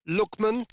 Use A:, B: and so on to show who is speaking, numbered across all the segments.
A: Lookman.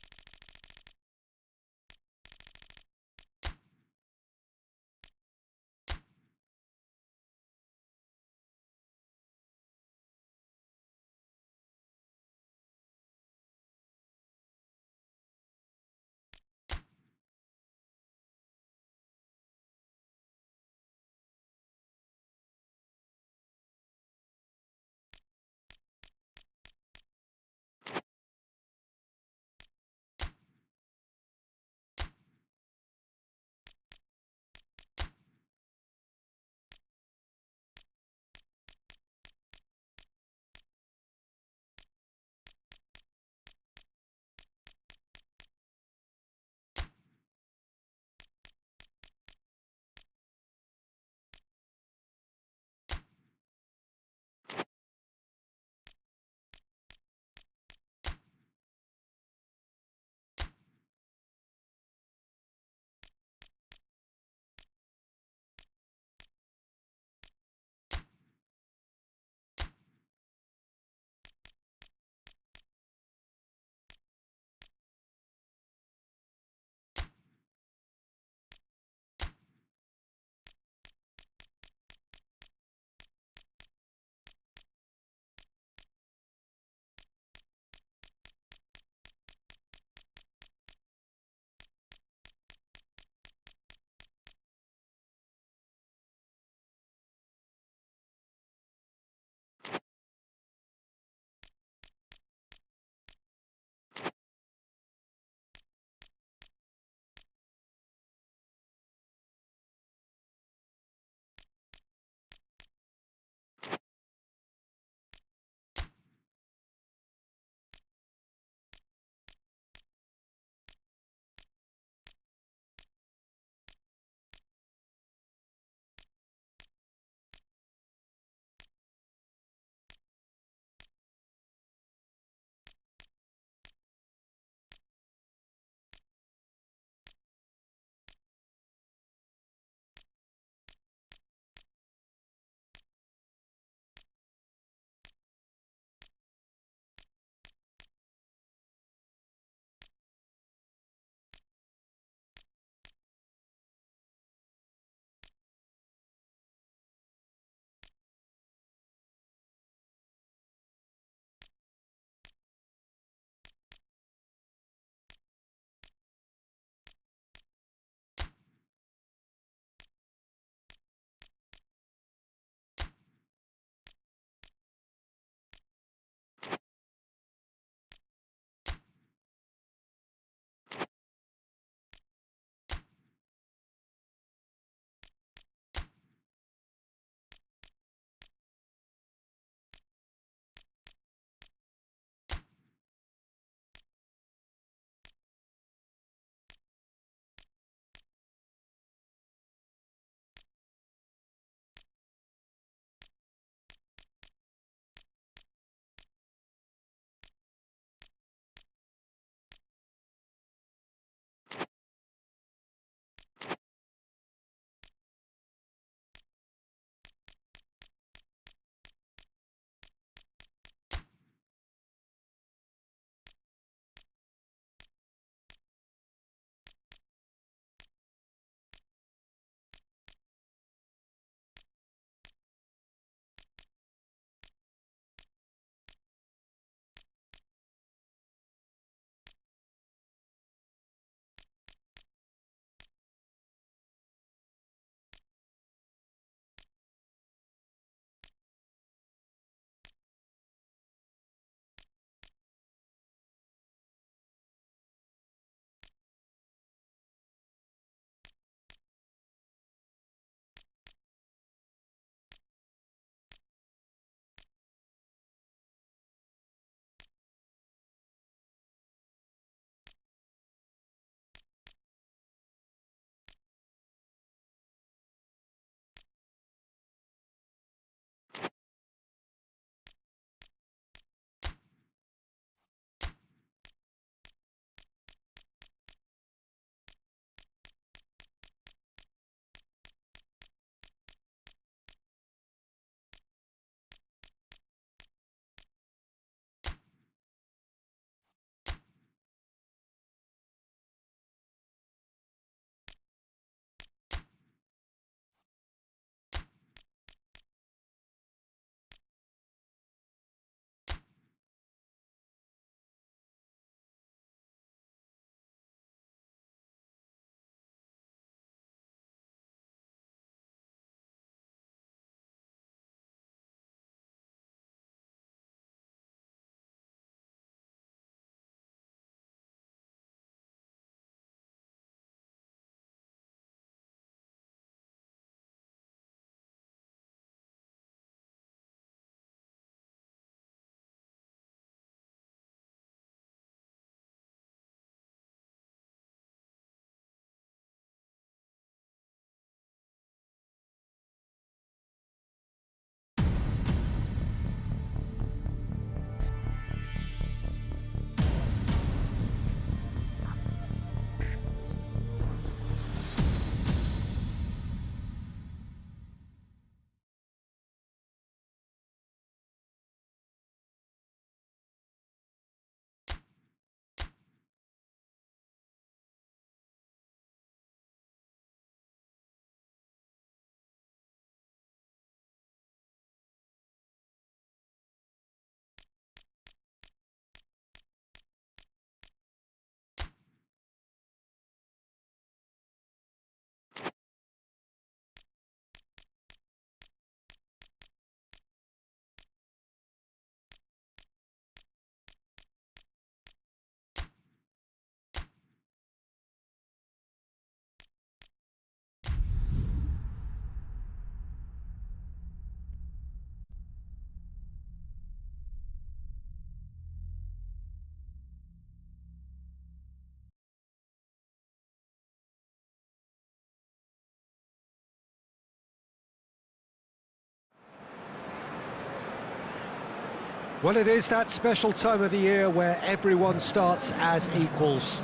A: Well, it is that special time of the year where everyone starts as equals.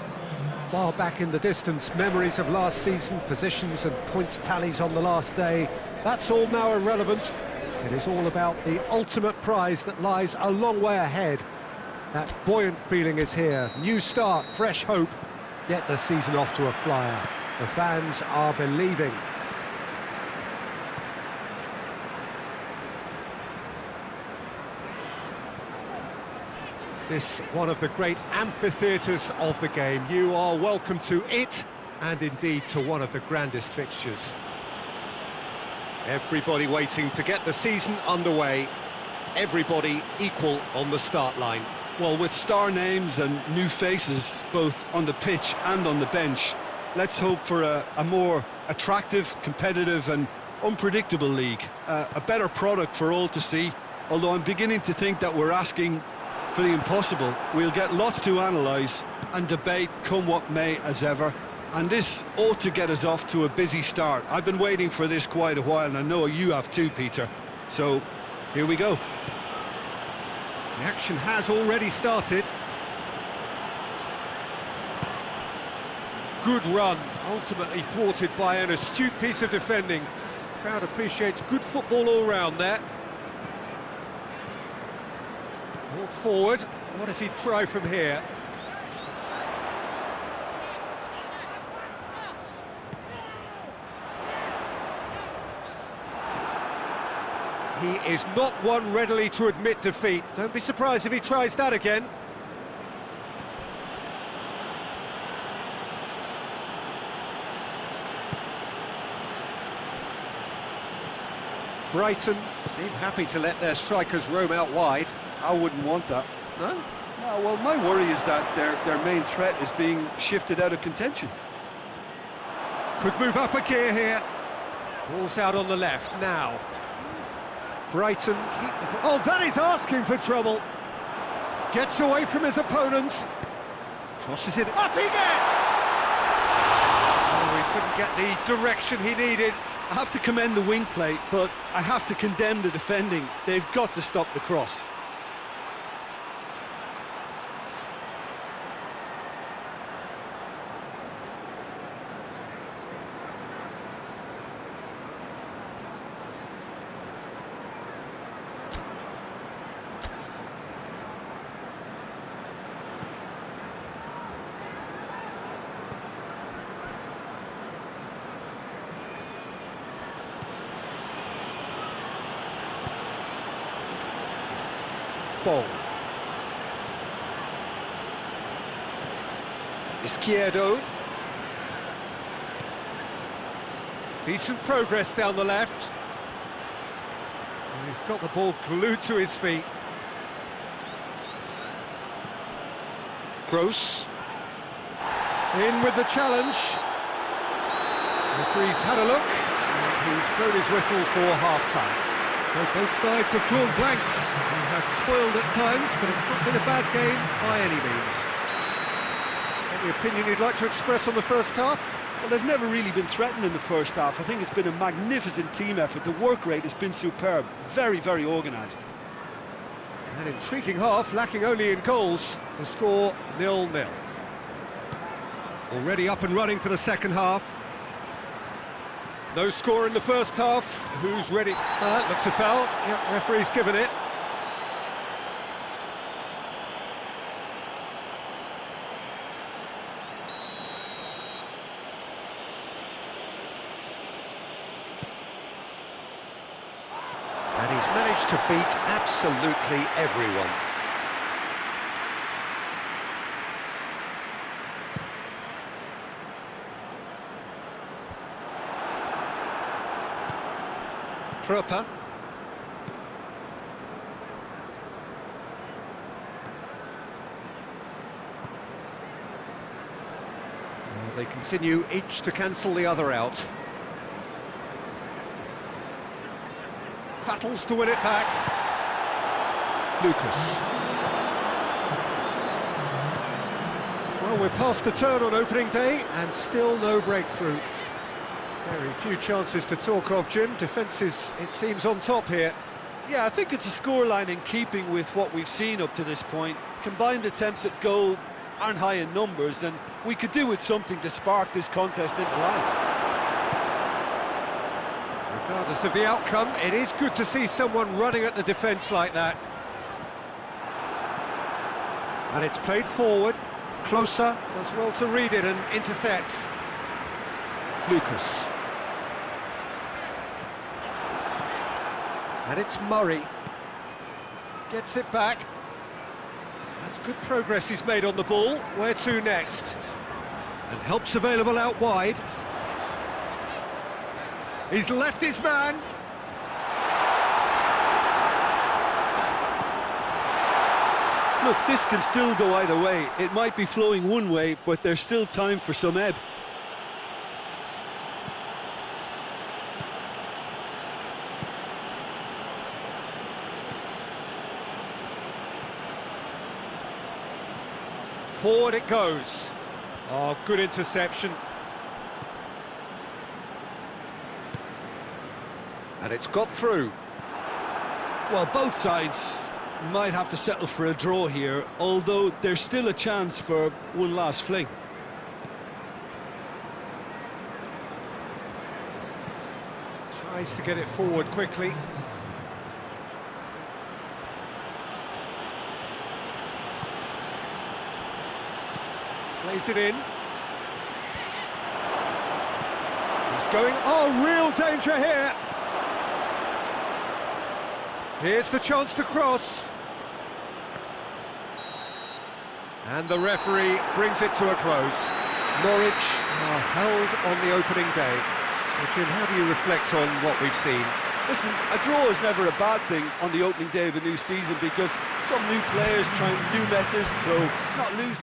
A: Far back in the distance, memories of last season, positions and points tallies on the last day, that's all now irrelevant. It is all about the ultimate prize that lies a long way ahead. That buoyant feeling is here. New start, fresh hope. Get the season off to a flyer. The fans are believing. This one of the great amphitheatres of the game. You are welcome to it, and indeed to one of the grandest fixtures. Everybody waiting to get the season underway. Everybody equal on the start line.
B: Well, with star names and new faces, both on the pitch and on the bench, let's hope for a more attractive, competitive and unpredictable league. A better product for all to see, although I'm beginning to think that we're asking for the impossible. We'll get lots to analyse and debate come what may as ever, and this ought to get us off to a busy start. I've been waiting for this quite a while, and I know you have too, Peter. So, here we go.
A: The action has already started. Good run, ultimately thwarted by an astute piece of defending. Crowd appreciates good football all round there. Brought forward, what does he try from here? He is not one readily to admit defeat. Don't be surprised if he tries that again. Brighton seem happy to let their strikers roam out wide.
B: I wouldn't want that.
A: No?
B: No, well, my worry is that their main threat is being shifted out of contention.
A: Could move up a gear here. Ball's out on the left now. Brighton keep the... Oh, that is asking for trouble. Gets away from his opponents. Crosses it. Up he gets! Oh, he couldn't get the direction he needed.
B: I have to commend the wing play, but I have to condemn the defending. They've got to stop the cross.
A: Ball. Izquierdo. Decent progress down the left. And he's got the ball glued to his feet. Gross. In with the challenge. Referee's had a look, and he's blown his whistle for half-time. So both sides have drawn blanks. They have toiled at times, but it's not been a bad game by any means. Any opinion you'd like to express on the first half?
C: Well, they've never really been threatened in the first half. I think it's been a magnificent team effort. The work rate has been superb. Very, very organised.
A: An intriguing half, lacking only in goals. The score 0-0. Already up and running for the second half. No score in the first half. Who's ready? Looks a foul. Yep, referee's given it. And he's managed to beat absolutely everyone. Trupper. Well, they continue each to cancel the other out. Battles to win it back. Lucas. Well, we're past the turn on opening day and still no breakthrough. Very few chances to talk of, Jim. Defence is, it seems, on top here.
B: Yeah, I think it's a scoreline in keeping with what we've seen up to this point. Combined attempts at goal aren't high in numbers, and we could do with something to spark this contest into life.
A: Regardless of the outcome, it is good to see someone running at the defence like that. And it's played forward, closer, does well to read it and intercepts. Lucas. And it's Murray. Gets it back. That's good progress he's made on the ball. Where to next? And help's available out wide. He's left his man.
B: Look, this can still go either way. It might be flowing one way, but there's still time for some ebb.
A: Forward it goes. Oh, good interception. And it's got through.
B: Well, both sides might have to settle for a draw here, although there's still a chance for one last fling.
A: Tries to get it forward quickly. Plays it in. He's going... Oh, real danger here! Here's the chance to cross. And the referee brings it to a close. Norwich are held on the opening day. So, Jim, how do you reflect on what we've seen?
B: Listen, a draw is never a bad thing on the opening day of a new season because some new players trying new methods, so not losing.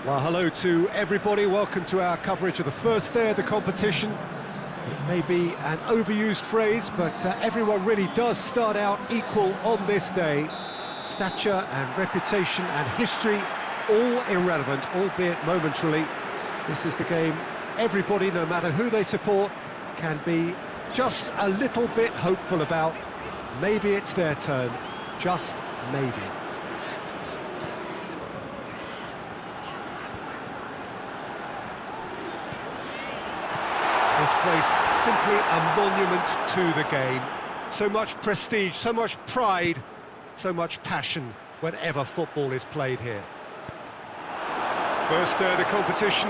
A: Well, hello to everybody. Welcome to our coverage of the first day of the competition. It may be an overused phrase, but everyone really does start out equal on this day. Stature and reputation and history, all irrelevant, albeit momentarily. This is the game everybody, no matter who they support, can be just a little bit hopeful about. Maybe it's their turn, just maybe. This place simply a monument to the game. So much prestige, so much pride, so much passion whenever football is played here. First day of the competition,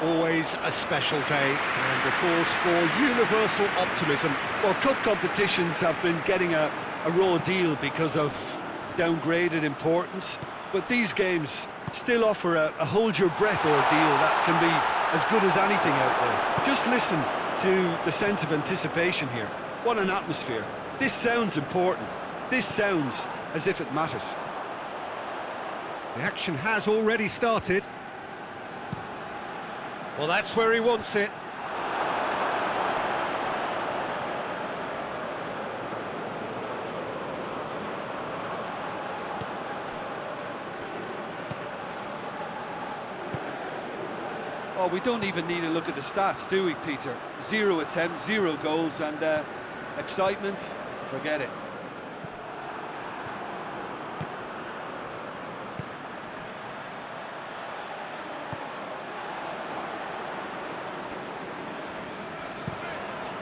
A: always a special day, and a cause for universal optimism.
B: Well, cup competitions have been getting a raw deal because of downgraded importance, but these games still offer a hold-your-breath ordeal that can be as good as anything out there. Just listen to the sense of anticipation here. What an atmosphere. This sounds important. This sounds as if it matters.
A: The action has already started. Well, that's where he wants it.
C: Oh, we don't even need to look at the stats, do we, Peter? 0 attempts, 0 goals, and excitement, forget it.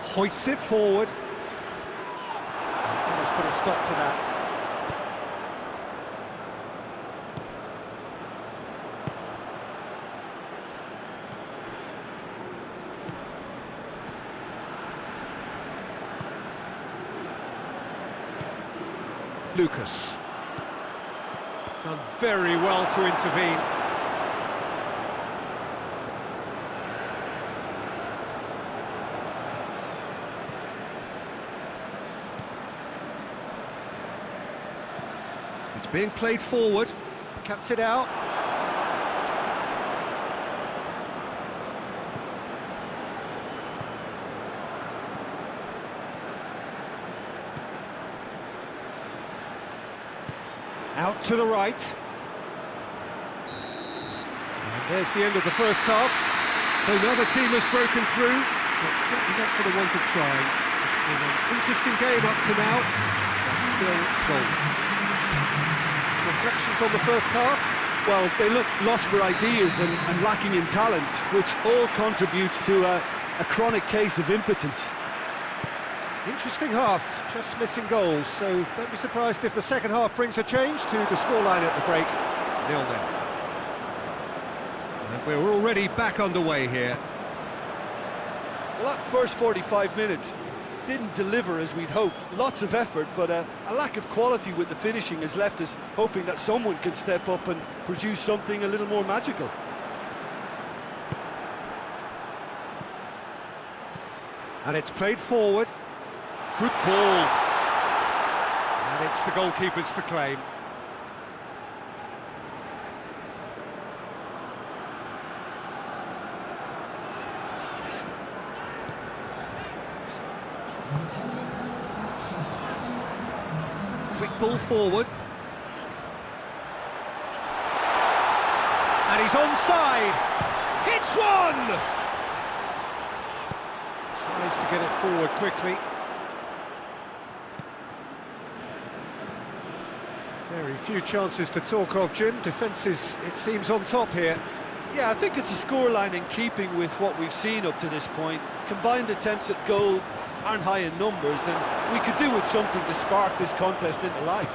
A: Hoists it forward. Let's put a stop to that. Lucas. Done very well to intervene. It's being played forward. Cuts it out. Out to the right. And there's the end of the first half. So another team has broken through, but certainly not for the want of trying. It's been an interesting game up to now, but still goals. Reflections on the first half?
B: Well, they look lost for ideas and lacking in talent, which all contributes to a chronic case of impotence.
A: Interesting half, just missing goals, so don't be surprised if the second half brings a change to the scoreline at the break. 0-0. And we're already back underway here.
C: Well, that first 45 minutes didn't deliver as we'd hoped. Lots of effort, but a lack of quality with the finishing has left us hoping that someone can step up and produce something a little more magical.
A: And it's played forward. Good ball. And it's the goalkeepers to claim. Quick ball forward. And he's onside. Hits one! Tries to get it forward quickly. Very few chances to talk of, Jim. Defence is, it seems, on top here.
C: Yeah, I think it's a scoreline in keeping with what we've seen up to this point. Combined attempts at goal aren't high in numbers, and we could do with something to spark this contest into life.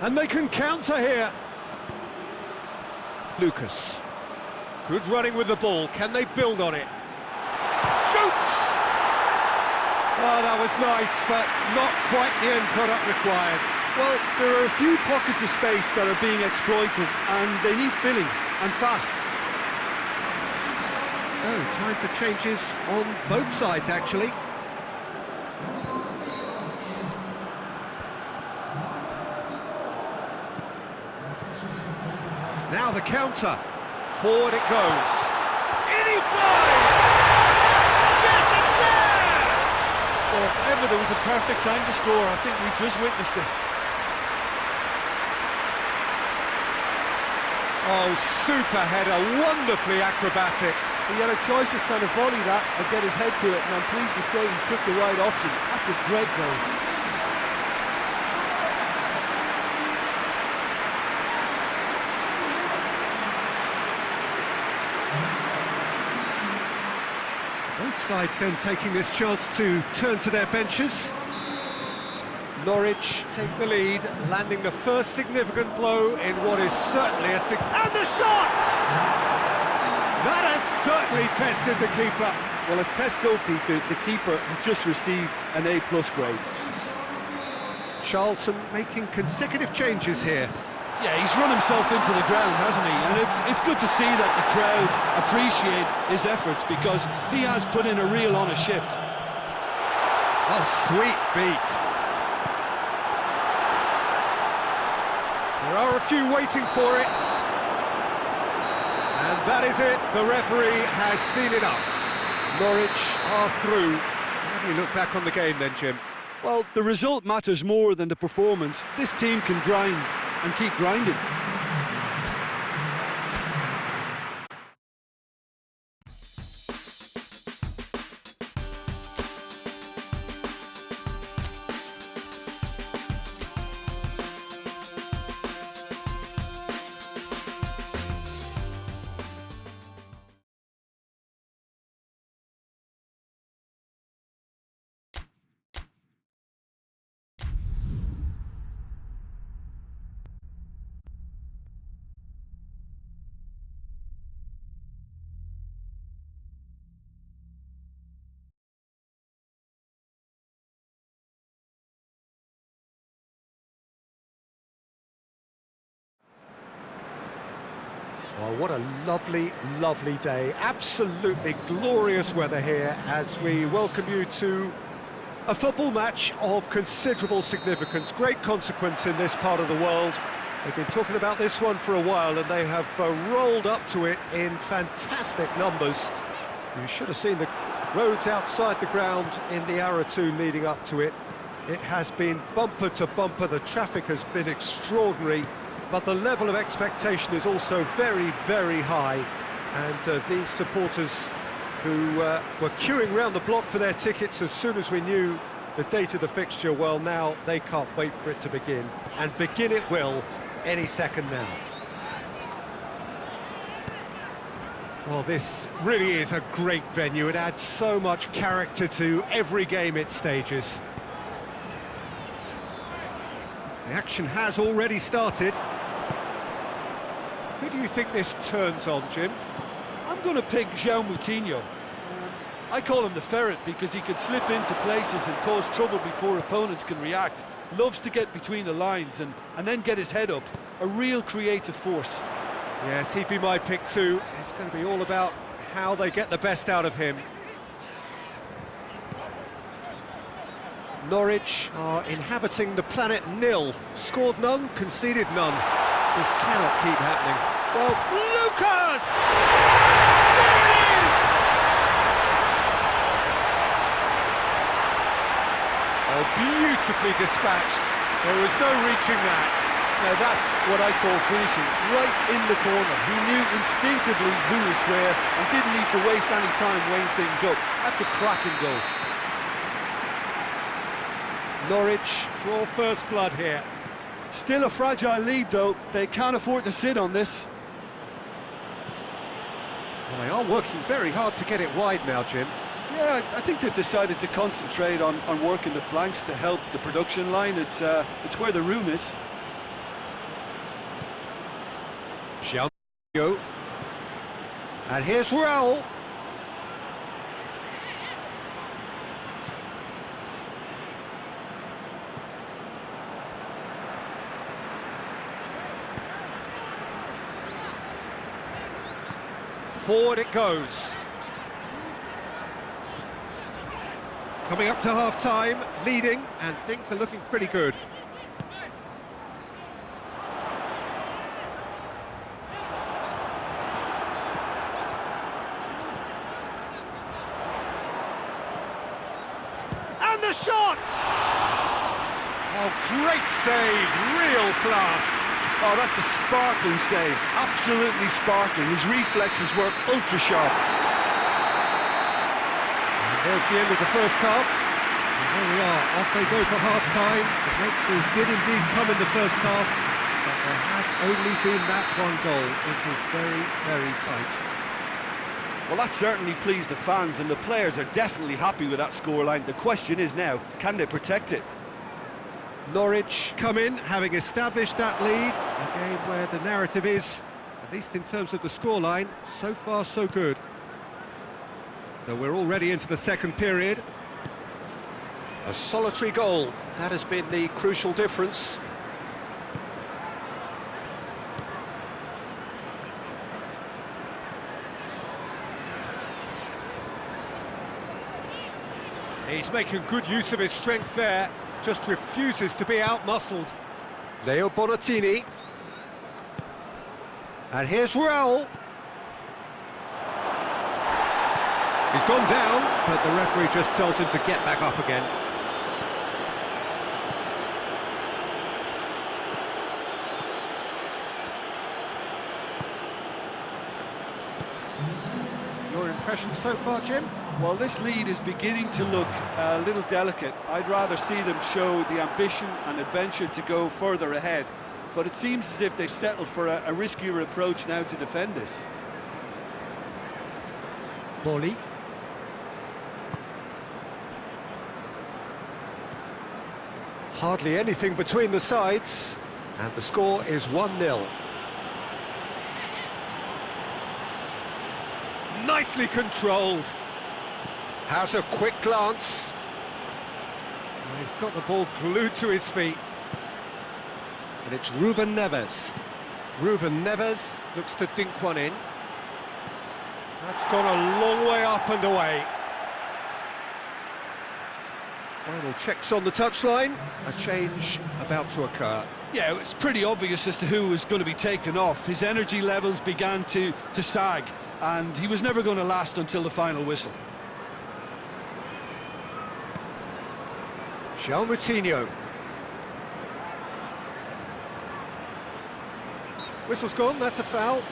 A: And they can counter here. Lucas. Good running with the ball. Can they build on it? Shoots! Oh, that was nice, but not quite the end product required.
B: Well, there are a few pockets of space that are being exploited, and they need filling, and fast.
A: So, time for changes on both sides, actually. Now the counter. Forward it goes. In he flies! Yes, it's there!
C: Well, if ever there was a perfect time to score, I think we just witnessed it.
A: Oh, super header, wonderfully acrobatic.
B: He had a choice of trying to volley that or get his head to it, and I'm pleased to say he took the right option. That's a great goal.
A: Both sides then taking this chance to turn to their benches. Norwich take the lead, landing the first significant blow in what is certainly a and the shot! That has certainly tested the keeper.
B: Well, as tests go, Peter, the keeper has just received an A+ grade.
A: Charlton making consecutive changes here.
C: Yeah, he's run himself into the ground, hasn't he? And it's good to see that the crowd appreciate his efforts, because he has put in a real honest shift.
A: Oh, sweet feet. There are a few waiting for it. And that is it. The referee has seen enough. Norwich are through. How do you look back on the game then, Jim?
C: Well, the result matters more than the performance. This team can grind and keep grinding.
A: Well, what a lovely, lovely day. Absolutely glorious weather here as we welcome you to a football match of considerable significance, great consequence in this part of the world. They've been talking about this one for a while, and they have rolled up to it in fantastic numbers. You should have seen the roads outside the ground in the hour or two leading up to it. It has been bumper to bumper. The traffic has been extraordinary, but the level of expectation is also very, very high. And these supporters who were queuing round the block for their tickets as soon as we knew the date of the fixture, well, now they can't wait for it to begin. And begin it will any second now. Well, this really is a great venue. It adds so much character to every game it stages. The action has already started. Who do you think this turns on, Jim?
C: I'm going to pick João Moutinho. I call him the ferret because he can slip into places and cause trouble before opponents can react. Loves to get between the lines and then get his head up. A real creative force.
A: Yes, he'd be my pick too. It's going to be all about how they get the best out of him. Norwich are inhabiting the planet nil. Scored none, conceded none. This cannot keep happening. Well, Lucas! There it is! Oh, beautifully dispatched. There was no reaching that.
C: Now that's what I call finishing, right in the corner. He knew instinctively who was where and didn't need to waste any time weighing things up. That's a cracking goal.
A: Norwich draw first blood here.
C: Still a fragile lead though, they can't afford to sit on this.
A: Well, they are working very hard to get it wide now, Jim.
C: Yeah, I think they've decided to concentrate on working the flanks to help the production line. It's where the room is.
A: Xiao. And here's Raul. Forward it goes. Coming up to half-time, leading, and things are looking pretty good. And the shot! Oh, great save, real class.
C: Oh, that's a sparkling save, absolutely sparkling. His reflexes work ultra sharp.
A: And there's the end of the first half. And there we are, off they go for half-time. The breakthrough did indeed come in the first half, but there has only been that one goal. It was very, very tight.
C: Well, that certainly pleased the fans, and the players are definitely happy with that scoreline. The question is now, can they protect it?
A: Norwich come in, having established that lead. A game where the narrative is, at least in terms of the scoreline, so far so good. So we're already into the second period. A solitary goal, that has been the crucial difference. He's making good use of his strength there, just refuses to be out-muscled. Leo Bonatini. And here's Raul. He's gone down, but the referee just tells him to get back up again. Your impression so far, Jim?
C: Well, this lead is beginning to look a little delicate. I'd rather see them show the ambition and adventure to go further ahead. But it seems as if they've settled for a riskier approach now to defend this.
A: Bolly. Hardly anything between the sides, and the score is 1-0. Nicely controlled. Has a quick glance. He's got the ball glued to his feet. And it's Ruben Neves. Ruben Neves looks to dink one in. That's gone a long way up and away. Final checks on the touchline. A change about to occur.
B: Yeah, it's pretty obvious as to who was going to be taken off. His energy levels began to sag, and he was never going to last until the final whistle.
A: João Moutinho. Whistle's gone, that's a foul.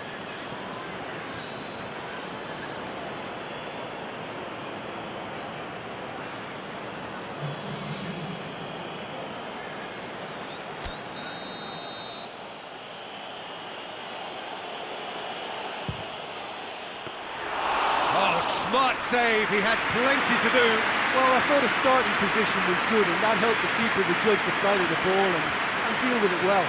A: Oh, smart save, he had plenty to do.
C: Well, I thought his starting position was good, and that helped the keeper to judge the flight of the ball and deal with it well.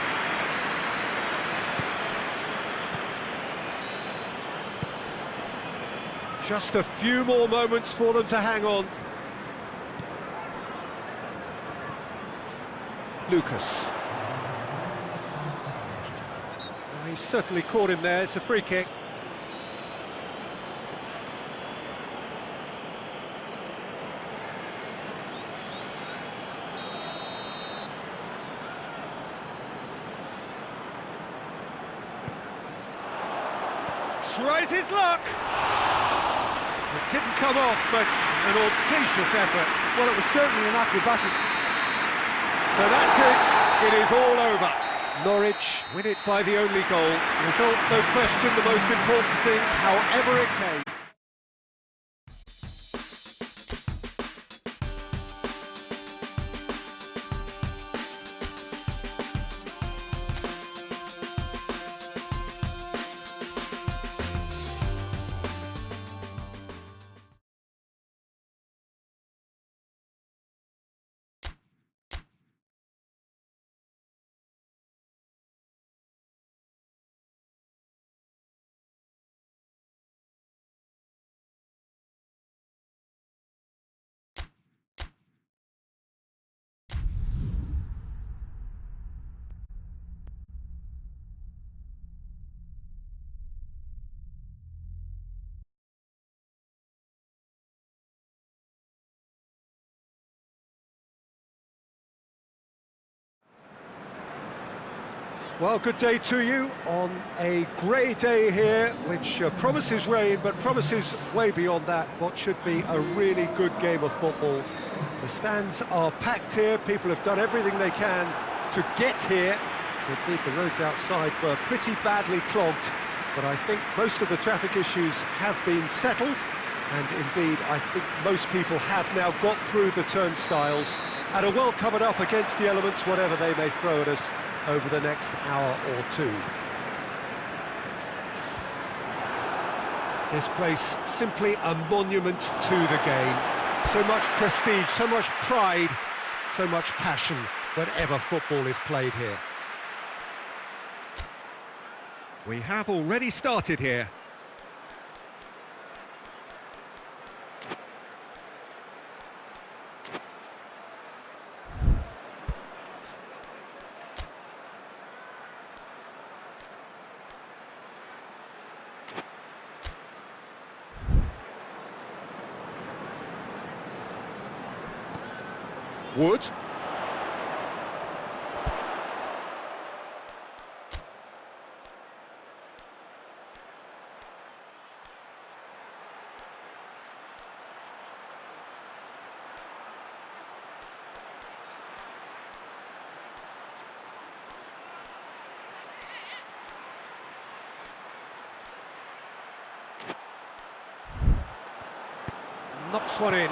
A: Just a few more moments for them to hang on. Lucas. Oh, he certainly caught him there, it's a free kick. Tries his luck. It didn't come off, but an audacious effort.
C: Well, it was certainly an acrobatic.
A: So that's it. It is all over. Norwich win it by the only goal. Result, no question, the most important thing, however it came. Well, good day to you on a grey day here, which promises rain, but promises way beyond that what should be a really good game of football. The stands are packed here, people have done everything they can to get here. Indeed, the roads outside were pretty badly clogged, but I think most of the traffic issues have been settled, and indeed, I think most people have now got through the turnstiles and are well covered up against the elements, whatever they may throw at us over the next hour or two. This place simply a monument to the game. So much prestige, so much pride, so much passion whenever football is played here. We have already started here. Wood. Knocks one in.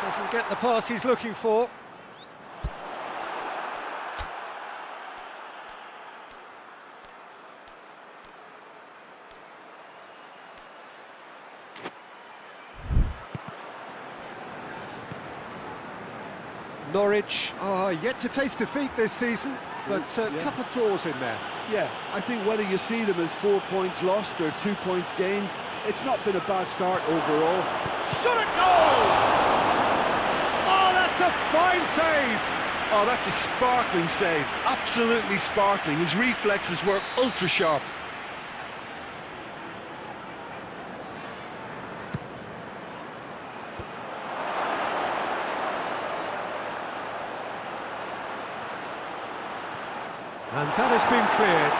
A: Doesn't get the pass he's looking for. Norwich are yet to taste defeat this season, but a couple of draws in there.
C: Yeah, I think whether you see them as 4 points lost or 2 points gained, it's not been a bad start overall.
A: Should it go? Oh, that's a fine save!
B: Oh, that's a sparkling save. Absolutely sparkling. His reflexes were ultra sharp.
A: And that has been cleared.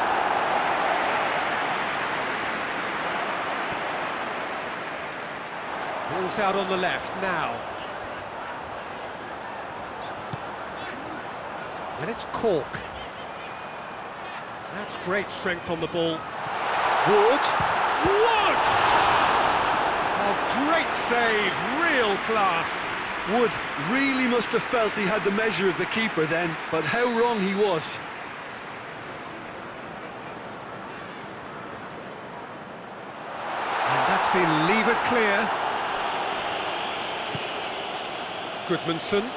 A: Ball's out on the left now. And it's Cork. That's great strength on the ball. Wood.
B: Wood!
A: Oh, great save, real class.
B: Wood really must have felt he had the measure of the keeper then, but how wrong he was.
A: And that's been levered clear. Goodmanson.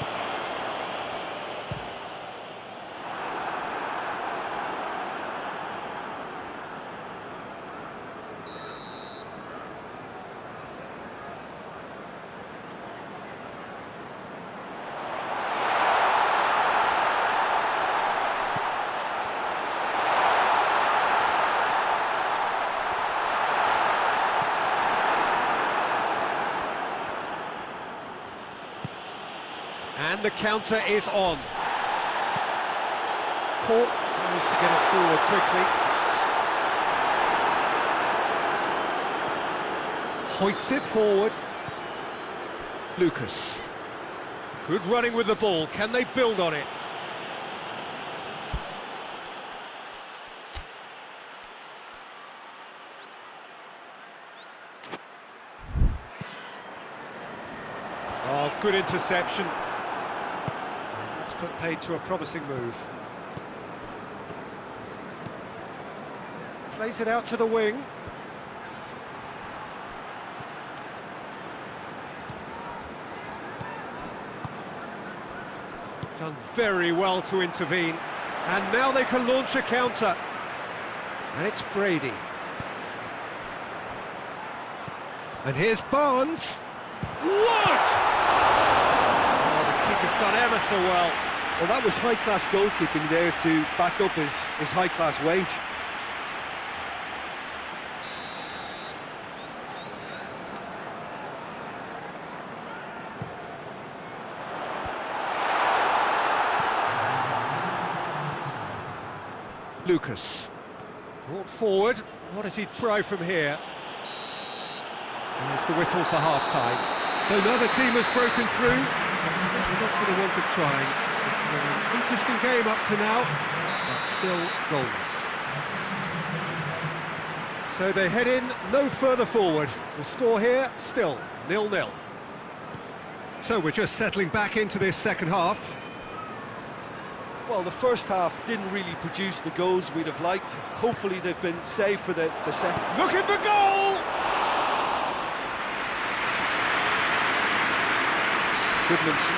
A: And the counter is on. Cork tries to get it forward quickly. Hoists it forward. Lucas. Good running with the ball. Can they build on it? Oh, good interception. And that's put paid to a promising move. Plays it out to the wing. Done very well to intervene. And now they can launch a counter. And it's Brady. And here's Barnes.
B: Wood!
A: Oh, the keeper's done ever so well.
C: Well, that was high-class goalkeeping there to back up his high-class wage.
A: Lucas. Brought forward. What does he try from here? There's the whistle for half-time. So another team has broken through. They're not going to want to try. It's been an interesting game up to now, but still goals. So they head in no further forward. The score here, still 0-0. So we're just settling back into this second half.
C: Well, the first half didn't really produce the goals we'd have liked. Hopefully they've been saved for the second.
A: Looking for goal! Goodmanson.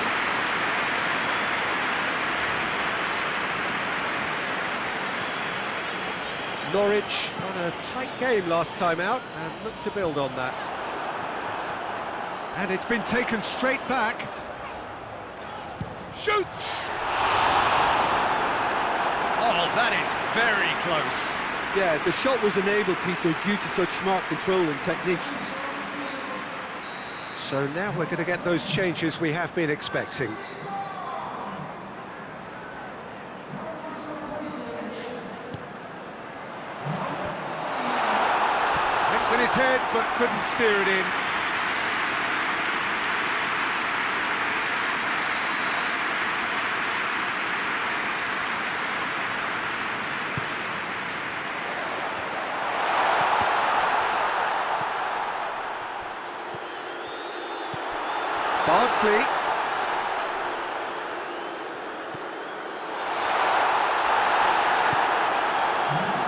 A: Norwich won a tight game last time out and look to build on that. And it's been taken straight back. Shoots! Oh, that is very close.
C: Yeah, the shot was enabled, Peter, due to such smart control and technique.
A: So now we're going to get those changes we have been expecting.
D: Hits in his head, but couldn't steer it in.
A: Bardsley.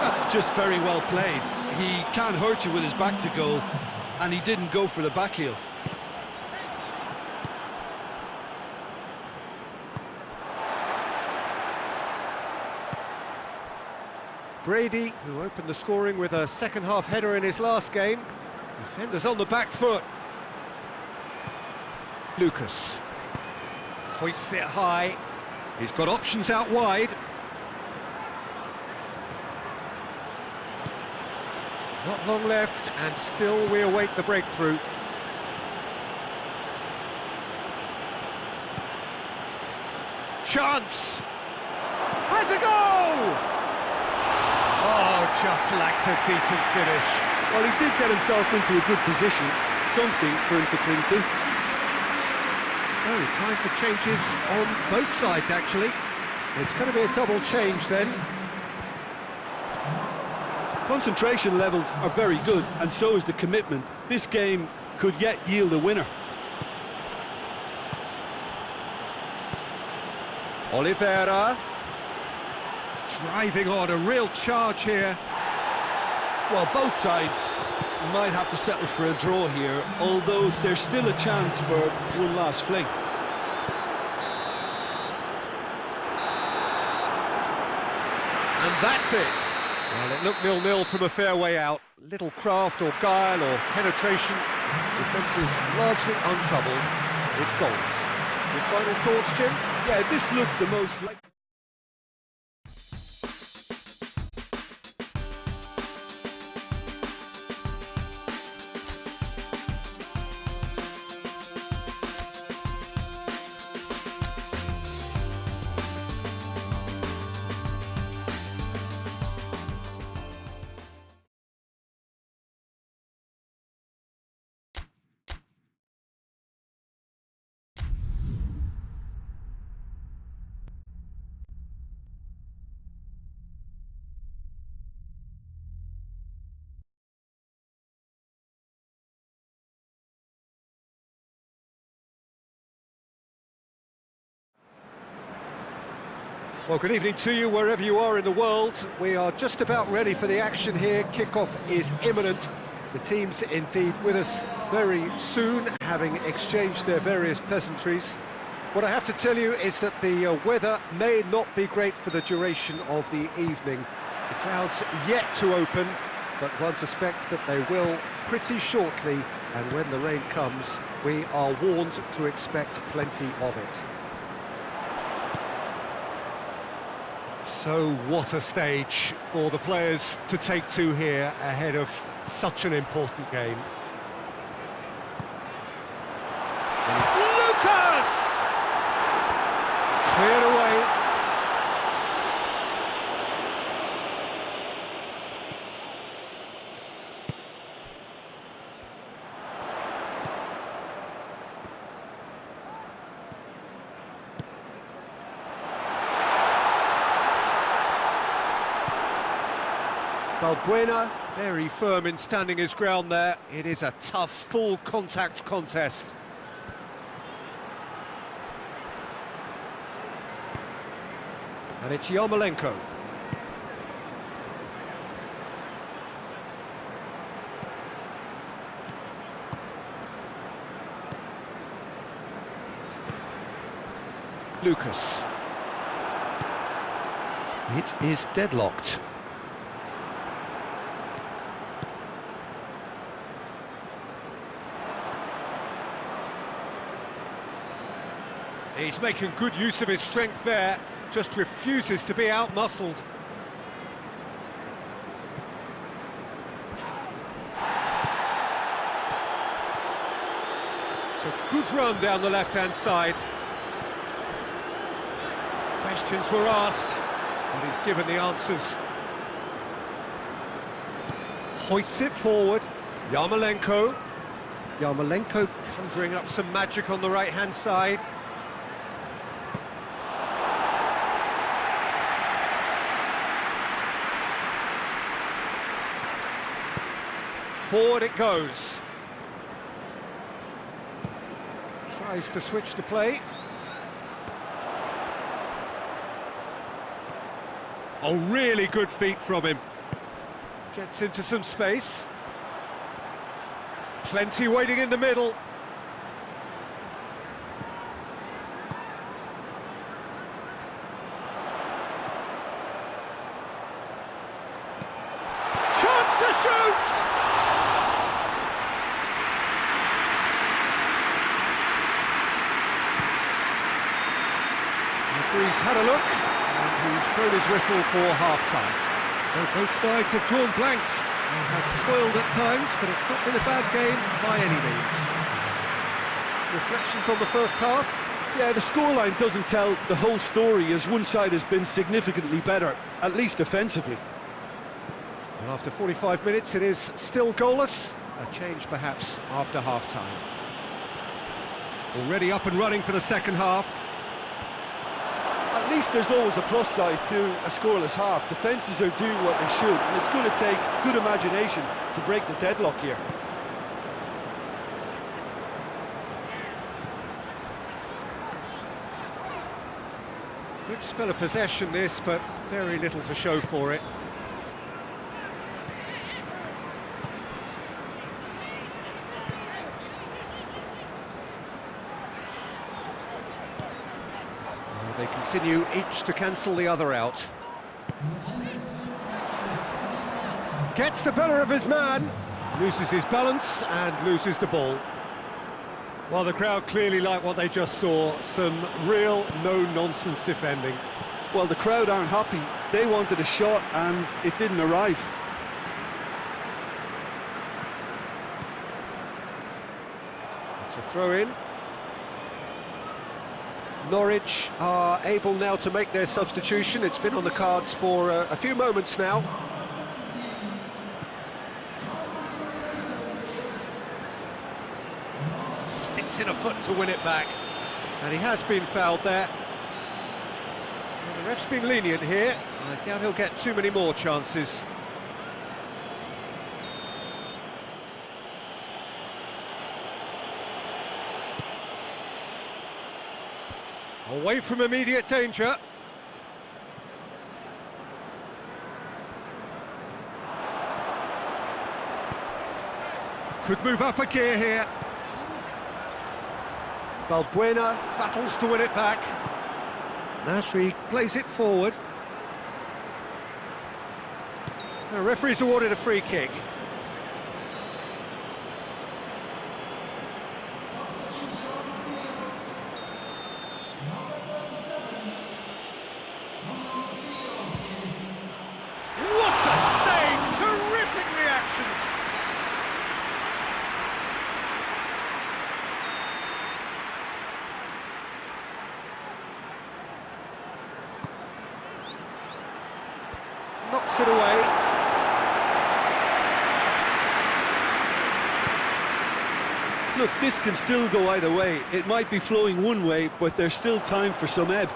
B: That's just very well played. He can't hurt you with his back to goal, and he didn't go for the back heel.
A: Brady, who opened the scoring with a second-half header in his last game. Defenders on the back foot. Lucas hoists it high. He's got options out wide. Not long left, and still we await the breakthrough. Chance! Has a goal! Oh, just lacked a decent finish.
C: Well, he did get himself into a good position, something for him to cling to.
A: So, time for changes on both sides, actually. It's going to be a double change then.
B: Concentration levels are very good, and so is the commitment. This game could yet yield a winner.
A: Oliveira. Driving on, a real charge here.
B: Well, both sides might have to settle for a draw here, although there's still a chance for one last fling.
A: And that's it. Well, it looked 0-0 from a fair way out. Little craft or guile or penetration. Defence is largely untroubled. It's goals. Your final thoughts, Jim?
B: Yeah, this looked the most like...
A: Well, good evening to you wherever you are in the world. We are just about ready for the action here. Kickoff is imminent. The team's indeed with us very soon, having exchanged their various pleasantries. What I have to tell you is that the weather may not be great for the duration of the evening. The clouds yet to open, but one suspects that they will pretty shortly, and when the rain comes, we are warned to expect plenty of it. So what a stage for the players to take to here ahead of such an important game. Lucas! Cleared away. Balbuena, very firm in standing his ground there. It is a tough, full contact contest. And it's Yarmolenko. Lucas. It is deadlocked. He's making good use of his strength there, just refuses to be out-muscled. It's a good run down the left-hand side. Questions were asked, but he's given the answers. Hoists it forward. Yarmolenko. Yarmolenko conjuring up some magic on the right-hand side. Forward it goes. Tries to switch the play. Oh, really good feet from him. Gets into some space. Plenty waiting in the middle. Chance to shoot! Referee's had a look, and he's blown his whistle for half-time. So both sides have drawn blanks and have toiled at times, but it's not been a bad game by any means. Reflections on the first half?
C: Yeah, the scoreline doesn't tell the whole story, as one side has been significantly better, at least offensively.
A: Well, after 45 minutes, it is still goalless. A change, perhaps, after half-time. Already up and running for the second half.
C: At least there's always a plus side to a scoreless half. Defences are doing what they should, and it's going to take good imagination to break the deadlock here.
A: Good spell of possession this, but very little to show for it. They continue each to cancel the other out. Gets the better of his man, loses his balance and loses the ball. Well, the crowd clearly like what they just saw, some real no-nonsense defending.
C: Well, the crowd aren't happy. They wanted a shot and it didn't arrive.
A: It's a throw-in. Norwich are able now to make their substitution. It's been on the cards for a few moments now. Sticks in a foot to win it back. And he has been fouled there. Well, the ref's been lenient here. I doubt he'll get too many more chances. Away from immediate danger. Could move up a gear here. Balbuena battles to win it back. Nasri plays it forward. The referee's awarded a free kick. Knocks it away.
C: Look, this can still go either way. It might be flowing one way, but there's still time for some ebb.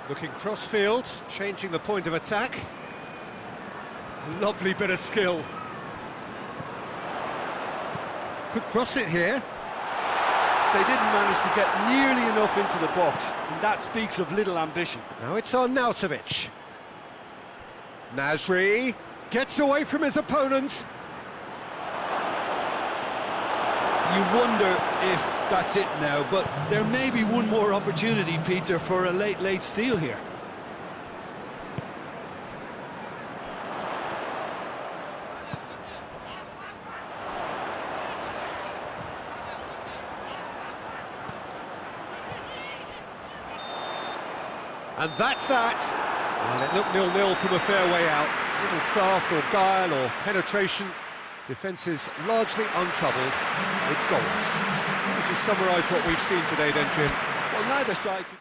A: Looking cross-field, changing the point of attack. Lovely bit of skill. Could cross it here.
C: They didn't manage to get nearly enough into the box, and that speaks of little ambition.
A: Now it's on Nautovic. Nasri gets away from his opponent.
C: You wonder if that's it now, but there may be one more opportunity, Peter, for a late steal here.
A: And that's that. Well, it looked 0-0 from a fair way out. Little craft or guile or penetration. Defence is largely untroubled. It's goals.
D: Would you summarise what we've seen today then, Jim?
C: Well, neither side could...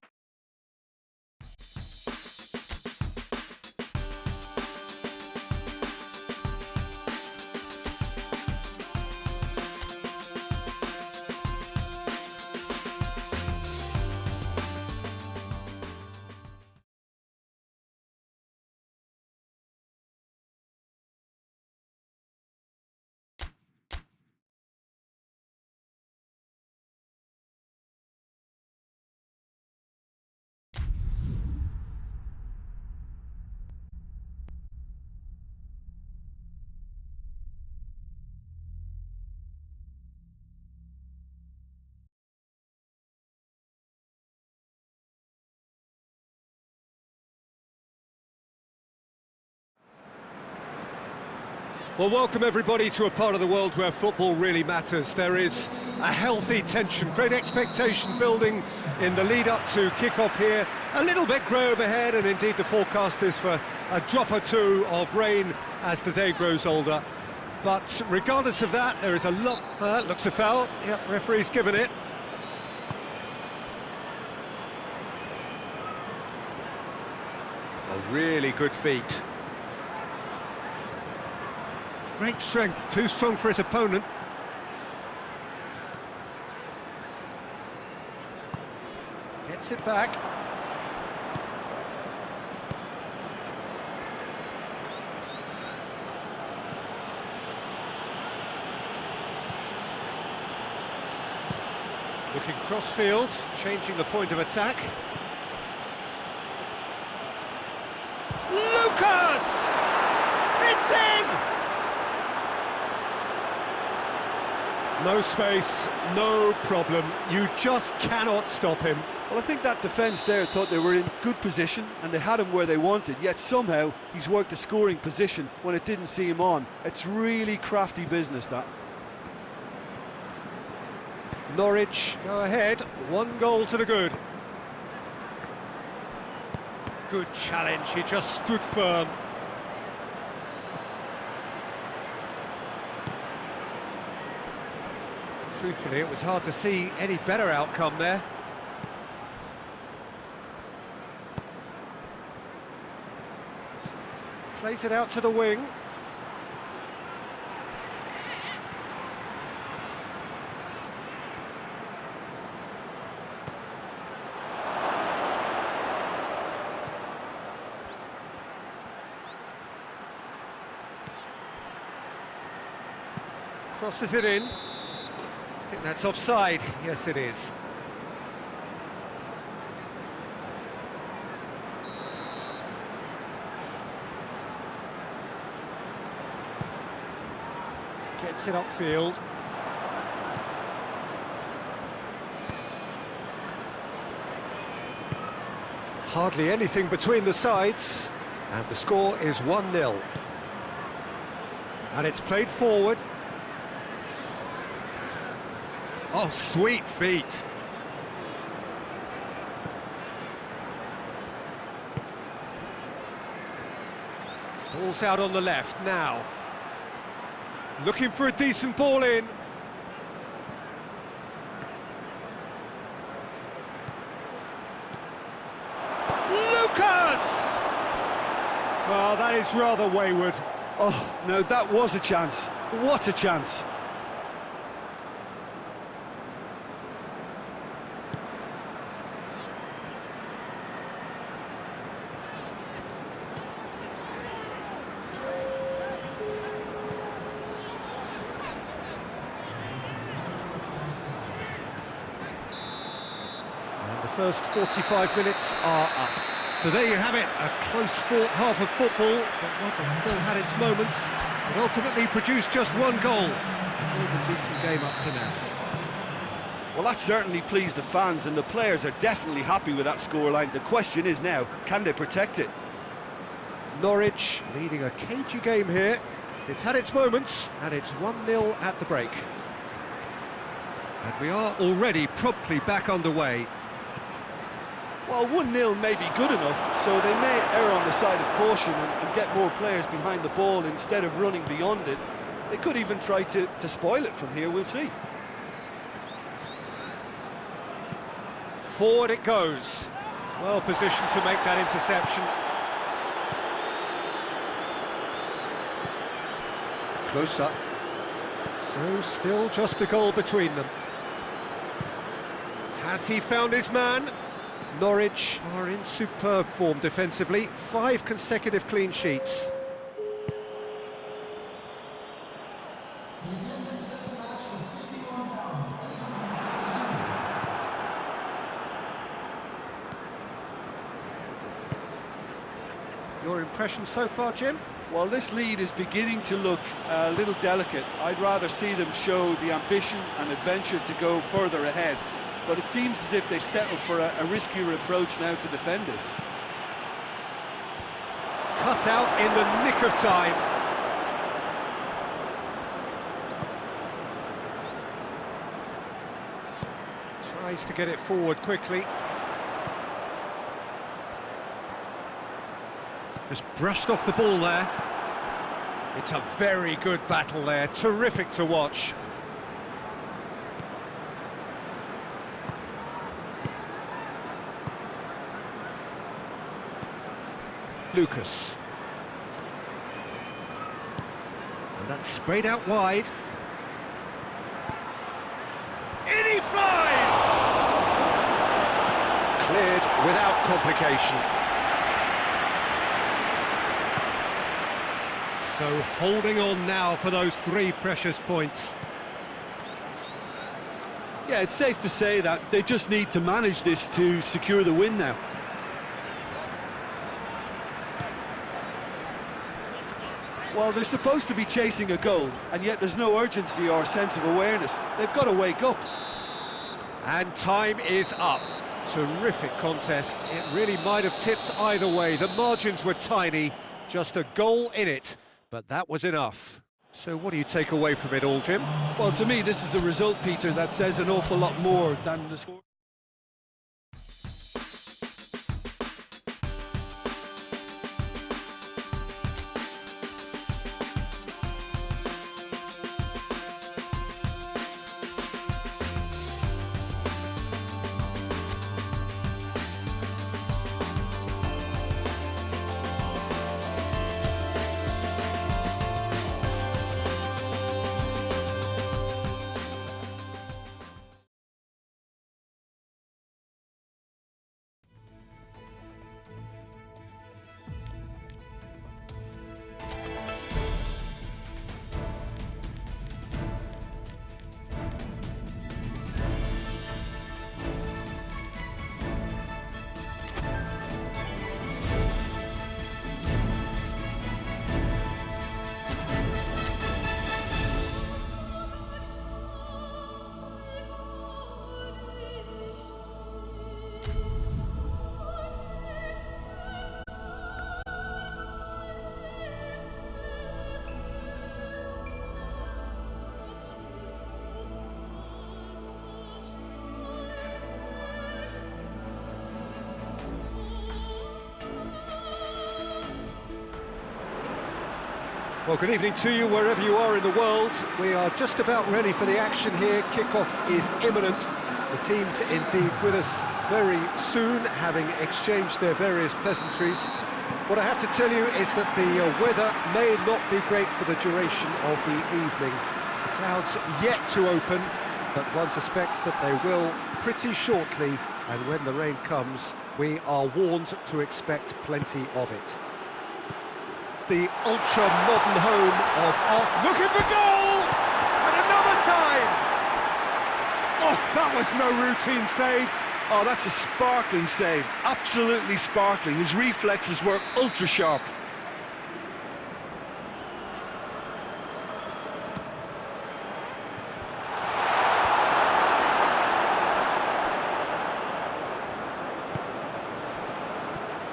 A: Well, welcome everybody to a part of the world where football really matters. There is a healthy tension, great expectation building in the lead-up to kick-off here. A little bit grey overhead, and indeed the forecast is for a drop or two of rain as the day grows older. But regardless of that, there is a lot... looks a foul. Yep, referee's given it. A really good feat. Great strength, too strong for his opponent. Gets it back. Looking cross-field, changing the point of attack. Lucas! It's in! No space, no problem. You just cannot stop him.
C: Well, I think that defence there thought they were in good position and they had him where they wanted, yet somehow he's worked a scoring position when it didn't see him on. It's really crafty business, that.
A: Norwich go ahead, 1 goal to the good. Good challenge, he just stood firm. Truthfully, it was hard to see any better outcome there. Plays it out to the wing. Crosses it in. I think that's offside. Yes, it is. Gets it upfield. Hardly anything between the sides, and the score is 1-0. And it's played forward. Oh, sweet feet. Ball's out on the left now. Looking for a decent ball in. Lucas! Well, that is rather wayward.
C: Oh, no, that was a chance. What a chance.
A: The first 45 minutes are up. So there you have it, a close-fought half of football, but one that still had its moments. It ultimately produced just 1 goal. It was a decent game up to now.
C: Well, that certainly pleased the fans, and the players are definitely happy with that scoreline. The question is now, can they protect it?
A: Norwich leading a cagey game here. It's had its moments, and it's 1-0 at the break. And we are already promptly back underway.
C: Well, 1-0 may be good enough, so they may err on the side of caution and get more players behind the ball instead of running beyond it. They could even try to spoil it from here, we'll see.
D: Forward it goes. Well positioned to make that interception.
A: Close up. So still just a goal between them.
D: Has he found his man?
A: Norwich are in superb form defensively. 5 consecutive clean sheets. Your impression so far, Jim?
C: Well, this lead is beginning to look a little delicate. I'd rather see them show the ambition and adventure to go further ahead. But it seems as if they settle for a riskier approach now to defend this.
A: Cut out in the nick of time. Tries to get it forward quickly. Just brushed off the ball there. It's a very good battle there, terrific to watch. Lucas. And that's sprayed out wide. In he flies! Cleared without complication. So holding on now for those 3 precious points.
B: Yeah, it's safe to say that they just need to manage this to secure the win now.
C: Well, they're supposed to be chasing a goal, and yet there's no urgency or sense of awareness. They've got to wake up.
A: And time is up. Terrific contest. It really might have tipped either way. The margins were tiny, just a goal in it, but that was enough. So what do you take away from it all, Jim?
B: Well, to me, this is a result, Peter, that says an awful lot more than the score.
A: Well, good evening to you wherever you are in the world. We are just about ready for the action here. Kickoff is imminent. The team's indeed with us very soon, having exchanged their various pleasantries. What I have to tell you is that the weather may not be great for the duration of the evening. The clouds yet to open, but one suspects that they will pretty shortly, and when the rain comes, we are warned to expect plenty of it. The ultra-modern home of art. Looking for goal! And another time! Oh, that was no routine save.
B: Oh, that's a sparkling save. Absolutely sparkling. His reflexes were ultra-sharp.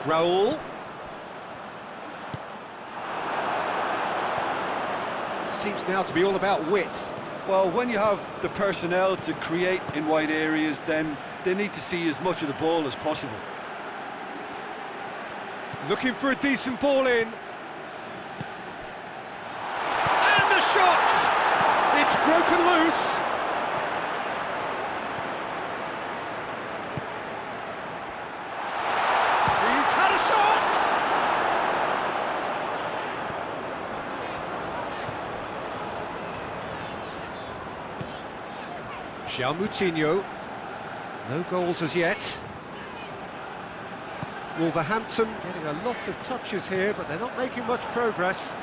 A: Raul. Seems now to be all about width.
C: Well, when you have the personnel to create in wide areas, then they need to see as much of the ball as possible.
D: Looking for a decent ball in. And the shot! It's broken loose. He's had a shot! Moutinho. No goals as yet. Wolverhampton getting a lot of touches here, but they're not making much progress.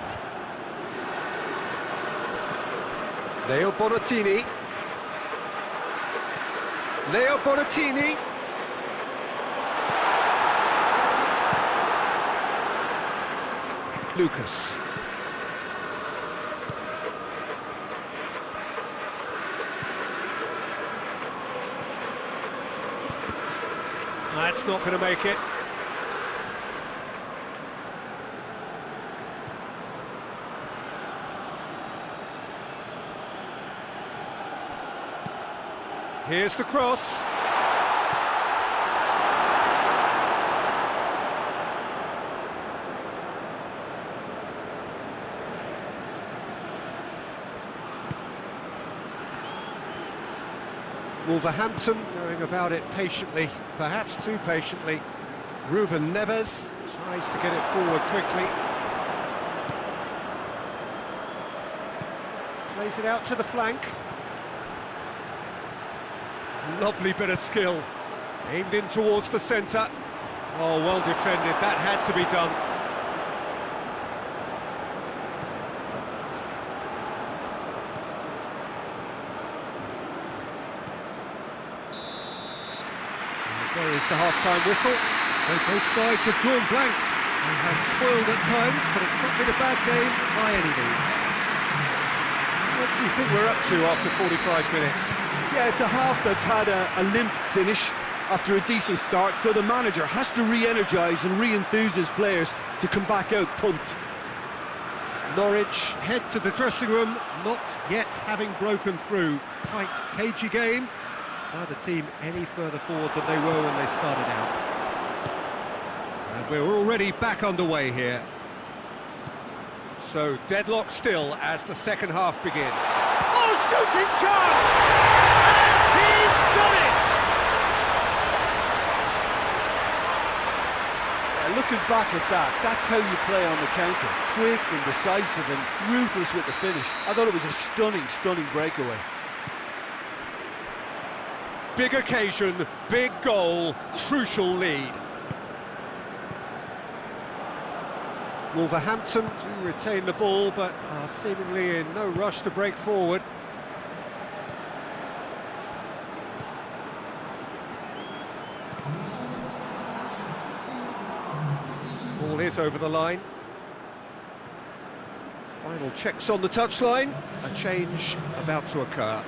D: Leo Bonatini. Leo Bonatini. Lucas. That's not going to make it. Here's the cross. Wolverhampton going about it patiently, perhaps too patiently. Ruben Neves tries to get it forward quickly. Plays it out to the flank. Lovely bit of skill. Aimed in towards the centre. Oh, well defended. That had to be done. There is the half-time whistle. So both sides have drawn blanks. They have toiled at times, but it's not been a bad game by any means. What do you think we're up to after 45 minutes?
B: Yeah, it's a half that's had a limp finish after a decent start, so the manager has to re-energise and re-enthuse his players to come back out pumped.
D: Norwich head to the dressing room, not yet having broken through. Tight, cagey game. Neither team any further forward than they were when they started out. And we're already back underway here. So, deadlock still as the second half begins. Oh, shooting chance! And he's done it!
B: Yeah, looking back at that, that's how you play on the counter. Quick and decisive and ruthless with the finish. I thought it was a stunning, stunning breakaway.
D: Big occasion, big goal, crucial lead. Wolverhampton do retain the ball, but are seemingly in no rush to break forward. Ball is over the line. Final checks on the touchline. A change about to occur.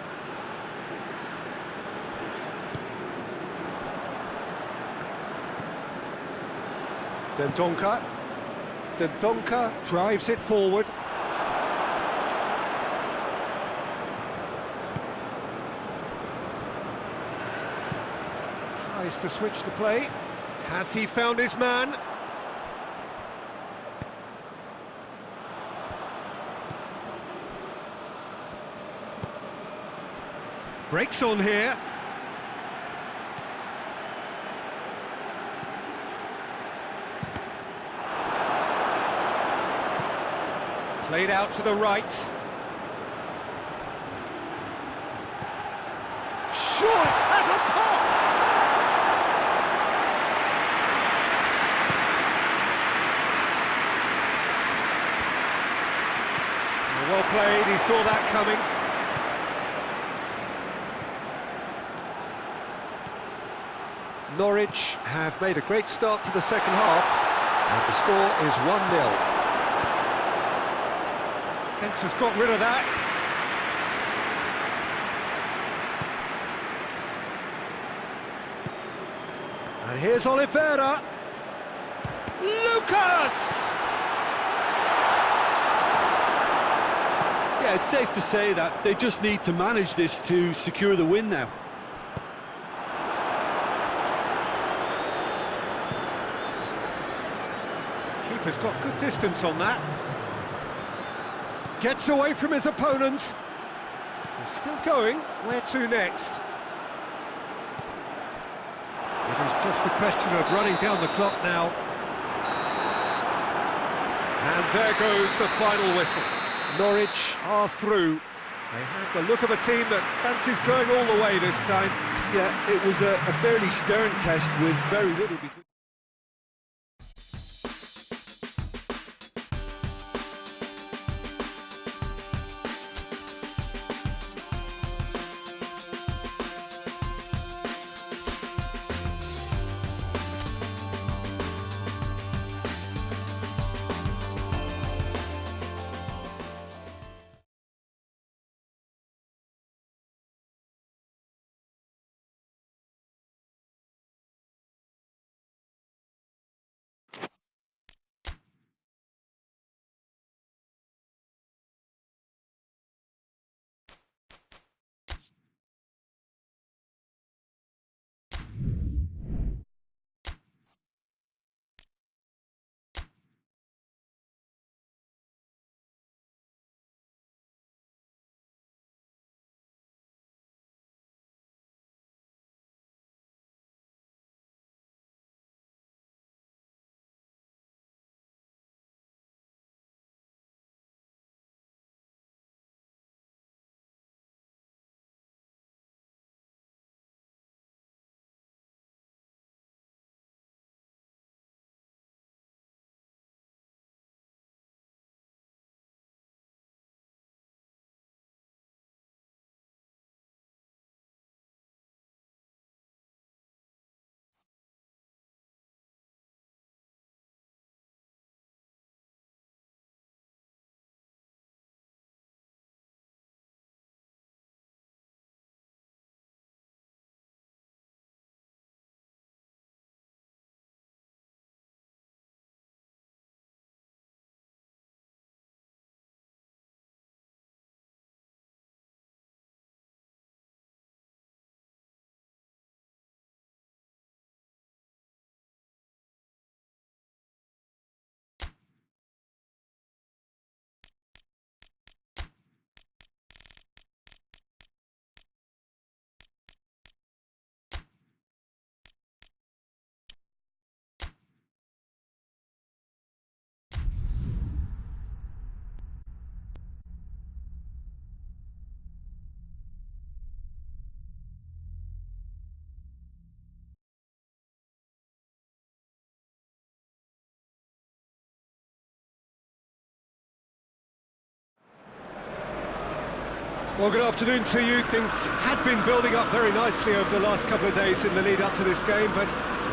D: Dendoncker drives it forward. Tries to switch the play. Has he found his man? Breaks on here. Played out to the right. Sure, has a pop! Well played, he saw that coming. Norwich have made a great start to the second half, and the score is 1-0. Fence has got rid of that. And here's Oliveira. Lucas!
B: Yeah, it's safe to say that they just need to manage this to secure the win now.
D: goalkeeper's got good distance on that. Gets away from his opponent. He's still going. Where to next? It is just a question of running down the clock now. And there goes the final whistle. Norwich are through. They have the look of a team that fancies going all the way this time.
B: Yeah, it was a fairly stern test with very little between.
A: Well, good afternoon to you. Things had been building up very nicely over the last couple of days in the lead up to this game, but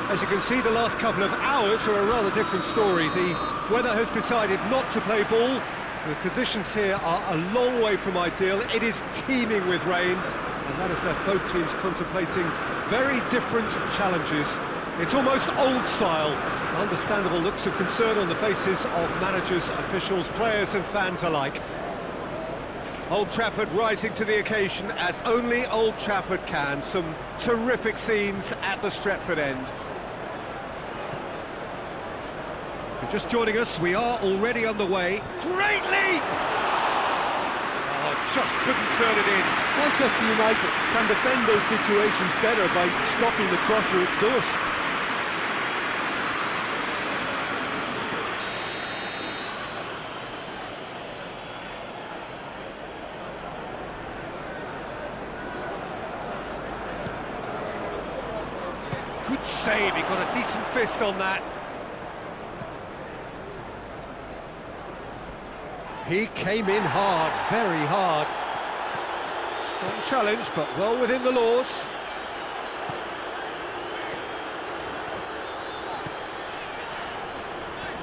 A: as you can see, the last couple of hours are a rather different story. The weather has decided not to play ball. The conditions here are a long way from ideal. It is teeming with rain, and that has left both teams contemplating very different challenges. It's almost old style. Understandable looks of concern on the faces of managers, officials, players and fans alike. Old Trafford rising to the occasion as only Old Trafford can. Some terrific scenes at the Stretford end. If you're just joining us, we are already underway. Great leap! Oh, just couldn't turn it in.
B: Manchester United can defend those situations better by stopping the crosser at source.
A: Good save, he got a decent fist on that. He came in hard, very hard. Strong challenge, but well within the laws.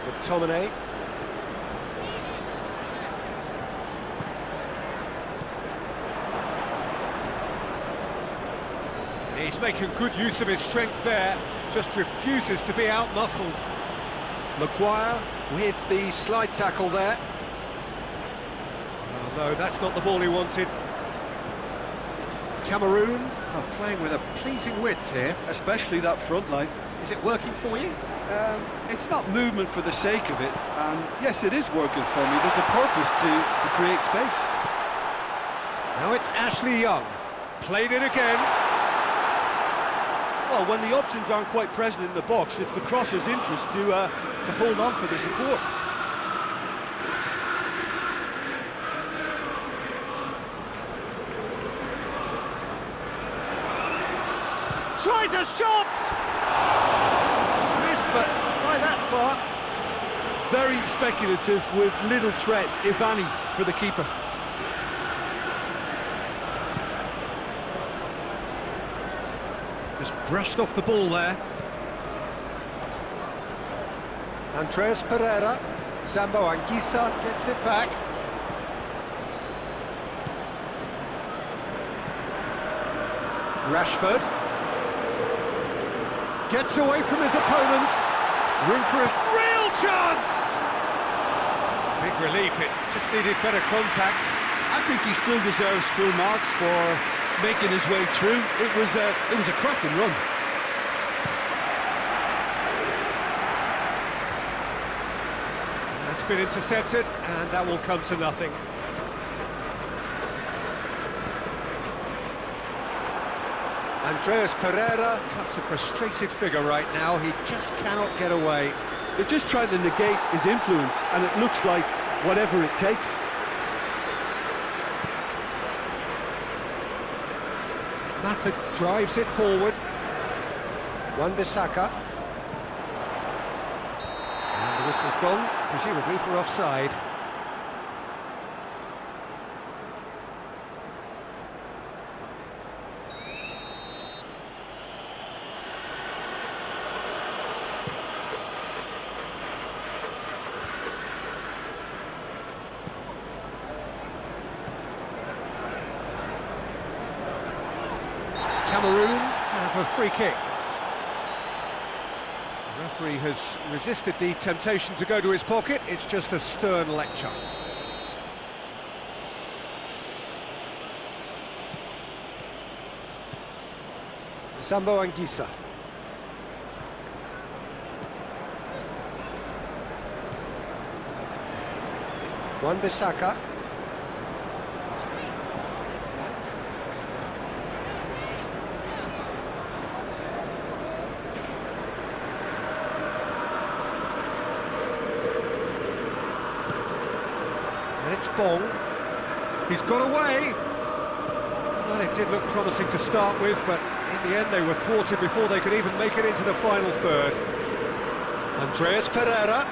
A: McTominay. He's making good use of his strength there, just refuses to be out-muscled. Maguire with the slide tackle there. Oh no, that's not the ball he wanted. Cameroon are playing with a pleasing width here.
B: Especially that front line.
D: Is it working for you?
C: It's not movement for the sake of it, and yes, it is working for me. There's a purpose to create space.
D: Now it's Ashley Young. Played it again.
C: Well, when the options aren't quite present in the box, it's the crosser's interest to hold on for the support.
D: Tries a shot! Missed, but by that far.
C: Very speculative with little threat, if any, for the keeper.
D: Just brushed off the ball there. Andreas Pereira. Sambo Anguissa gets it back. Rashford. Gets away from his opponent. Room for a real chance! Big relief, it just needed better contact.
C: I think he still deserves full marks for making his way through. It was a cracking run.
D: That's been intercepted, and that will come to nothing. Andreas Pereira cuts a frustrated figure right now. He just cannot get away.
C: They're just trying to negate his influence, and it looks like whatever it takes.
D: Mata drives it forward. Wan-Bissaka. And the whistle's gone, presumably for offside. Cameroon have a free kick. The referee has resisted the temptation to go to his pocket. It's just a stern lecture. Sambo Anguissa. Wan-Bissaka. And it's Bong. He's got away. Well, it did look promising to start with, but in the end they were thwarted before they could even make it into the final third. Andreas Pereira.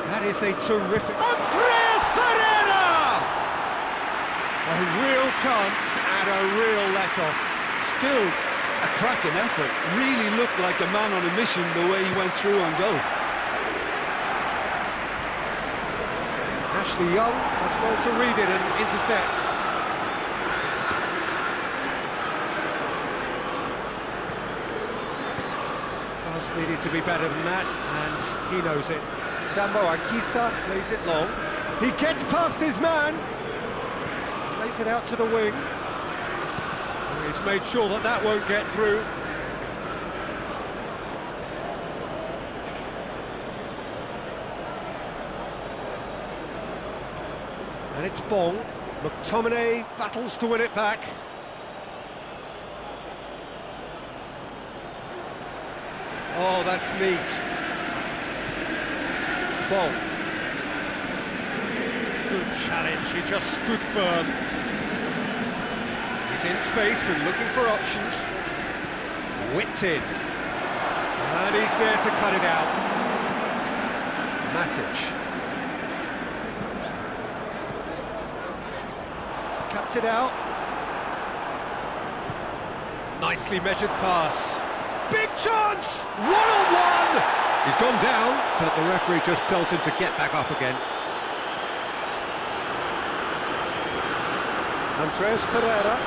D: That is a terrific... Andreas Pereira! A real chance and a real let-off.
C: Still a cracking effort. Really looked like a man on a mission the way he went through on goal.
D: Ashley Young does well to read it and intercepts. Pass needed to be better than that, and he knows it. Sambo Anguissa plays it long. He gets past his man. Plays it out to the wing. He's made sure that that won't get through. And it's Bong. McTominay battles to win it back. Oh, that's neat. Bong. Good challenge, he just stood firm. He's in space and looking for options. Whipped in. And he's there to cut it out. Matic. Cuts it out. Nicely measured pass. Big chance! One-on-one! He's gone down, but the referee just tells him to get back up again. Andreas Pereira.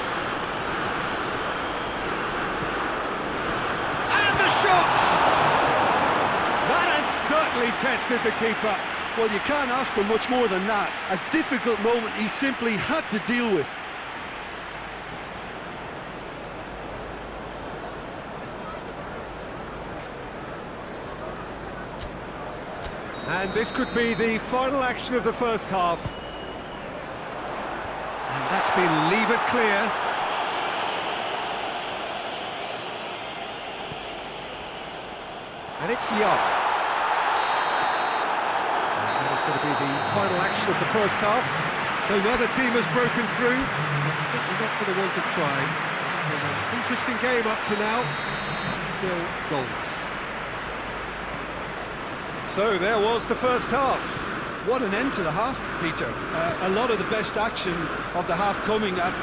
D: And the shot! That has certainly tested the keeper.
C: Well, you can't ask for much more than that. A difficult moment he simply had to deal with.
D: And this could be the final action of the first half. And that's been levered clear. And it's Young. And that is going to be the final action of the first half. So neither team has broken through, but certainly not for the want of trying. It's been an interesting game up to now, and still goals. So there was the first half.
B: What an end to the half, Peter. A lot of the best action of the half coming at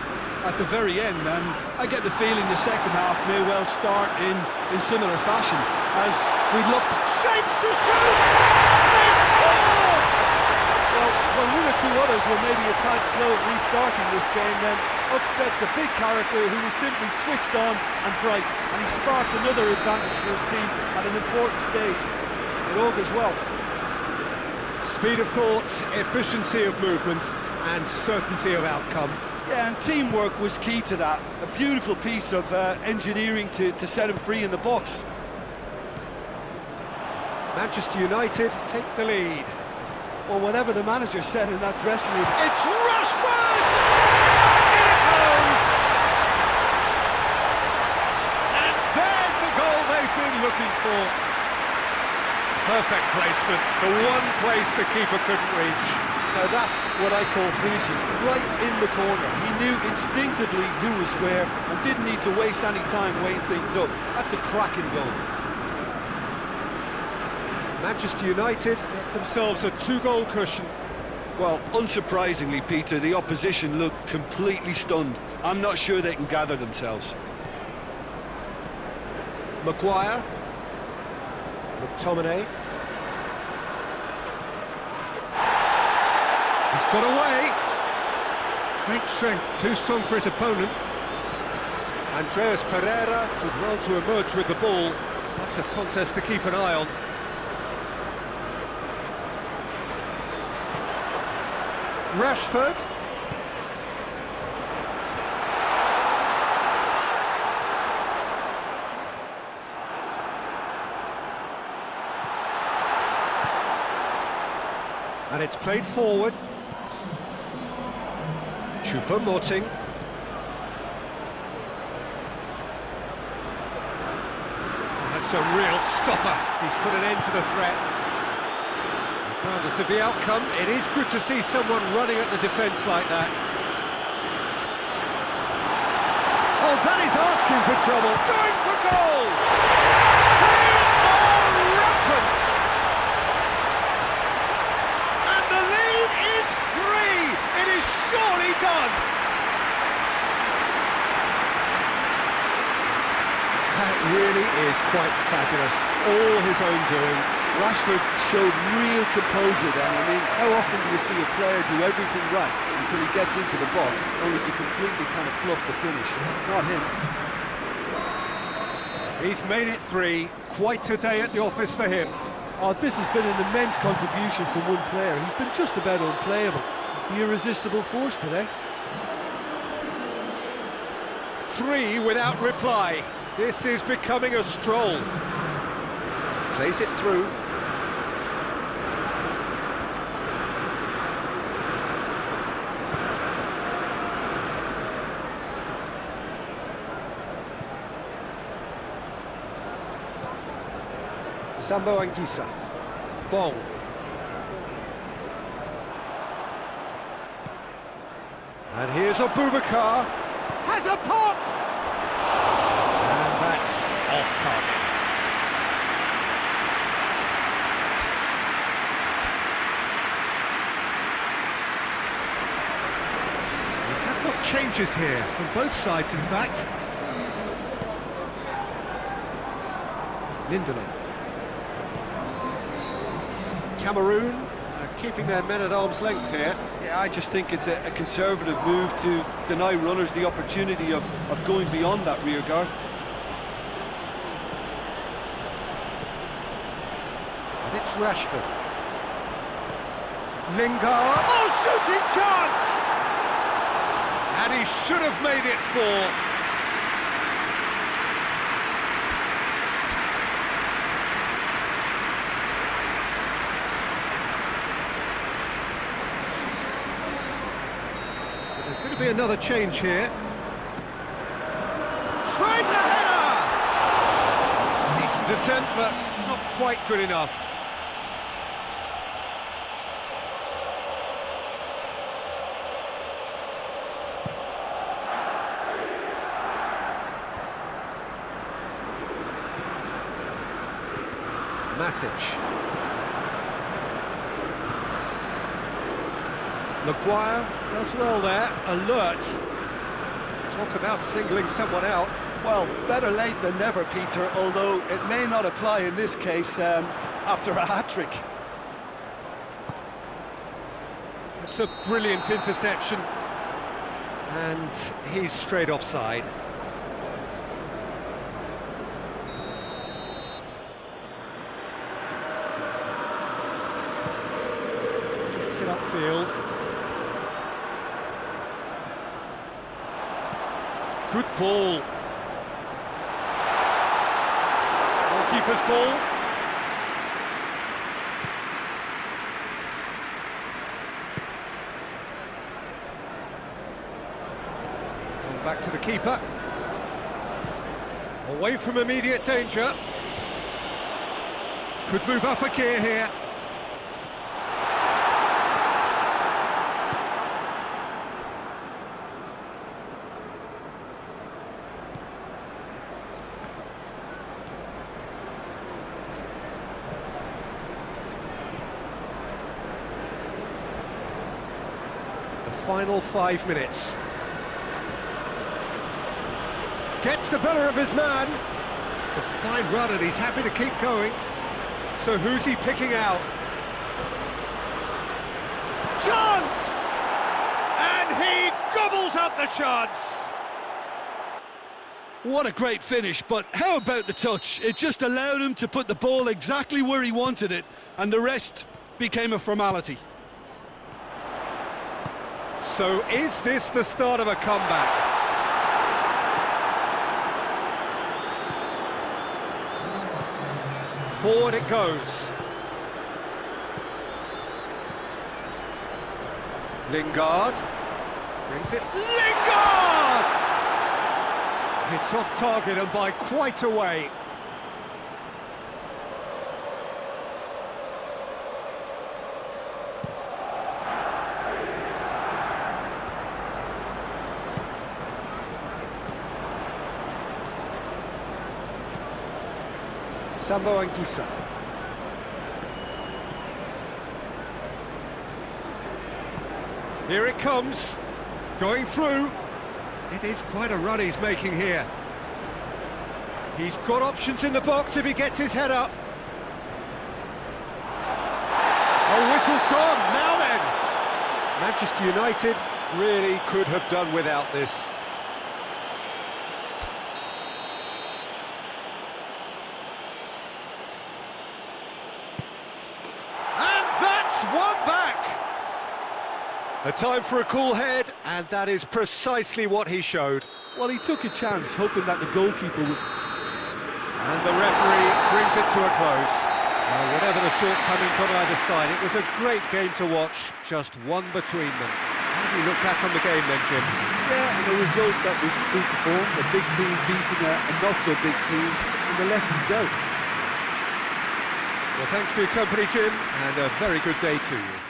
B: the very end, and I get the feeling the second half may well start in similar fashion, as we'd love to...
D: Shapes to shoot! They score!
C: Well, when one or two others were maybe a tad slow at restarting this game, then up steps a big character who was simply switched on and bright, and he sparked another advantage for his team at an important stage. It augurs well.
D: Speed of thought, efficiency of movement, and certainty of outcome.
C: Yeah, and teamwork was key to that. A beautiful piece of engineering to set him free in the box.
D: Manchester United take the lead.
C: Well, whatever the manager said in that dressing room,
D: It's Rashford! In it goes! And there's the goal they've been looking for. Perfect placement, the one place the keeper couldn't reach.
C: now that's what I call finishing, right in the corner. He knew instinctively who was where and didn't need to waste any time weighing things up. That's a cracking goal.
D: Manchester United get themselves a two-goal cushion.
B: Well, unsurprisingly, Peter, the opposition look completely stunned. I'm not sure they can gather themselves.
D: Maguire. McTominay. He's got away. Great strength, too strong for his opponent. Andreas Pereira did well to emerge with the ball. That's a contest to keep an eye on. Rashford. And it's played forward. Choupo-Moting. That's a real stopper. He's put an end to the threat. Regardless of the outcome, it is good to see someone running at the defence like that. Oh, that is asking for trouble. Going for goal! They are rampant! And the lead is 3! It is surely done! That really is quite fabulous. All his own doing.
C: Rashford showed real composure then. I mean, how often do you see a player do everything right until he gets into the box, only to completely kind of fluff the finish? Not him.
D: He's made it 3. Quite a day at the office for him.
C: Oh, this has been an immense contribution from one player. He's been just about unplayable. The irresistible force today.
D: 3 without reply. This is becoming a stroll. Plays it through. Zambo Anguissa. Bong. And here's Abubakar. Has a pop! And that's off target. We have got changes here, from both sides in fact. Lindelof. Cameroon keeping their men at arm's length here.
C: Yeah, I just think it's a conservative move to deny runners the opportunity of going beyond that rear guard.
D: And it's Rashford. Lingard. Oh, shooting chance! And he should have made it 4. Could be another change here. Tries a header! Decent attempt, but not quite good enough. Matic. Maguire does well there, alert. Talk about singling someone out.
C: Well, better late than never, Peter, although it may not apply in this case after a hat-trick.
D: It's a brilliant interception. And he's straight offside. Gets it upfield. Good ball. Goalkeeper's ball. Come back to the keeper. Away from immediate danger. Could move up a gear here. Final 5 minutes. Gets the better of his man. It's a fine run and he's happy to keep going. So who's he picking out? Chance! And he gobbles up the chance!
B: What a great finish, but how about the touch? It just allowed him to put the ball exactly where he wanted it, and the rest became a formality.
D: So is this the start of a comeback? Forward it goes. Lingard brings it. Lingard! It's off target and by quite a way. Sambo Anguissa. Here it comes, going through. It is quite a run he's making here. He's got options in the box if he gets his head up. Oh, whistle's gone, now then! Manchester United really could have done without this. One back! A time for a cool head, and that is precisely what he showed.
C: Well, he took a chance, hoping that the goalkeeper would...
D: And the referee brings it to a close. Whatever the shortcomings on either side, it was a great game to watch, just one between them. How do you look back on the game then, Jim?
C: Yeah, and a result that was true to form, a big team beating a not-so-big team, and the lesson dealt.
D: Well, thanks for your company, Jim, and a very good day to you.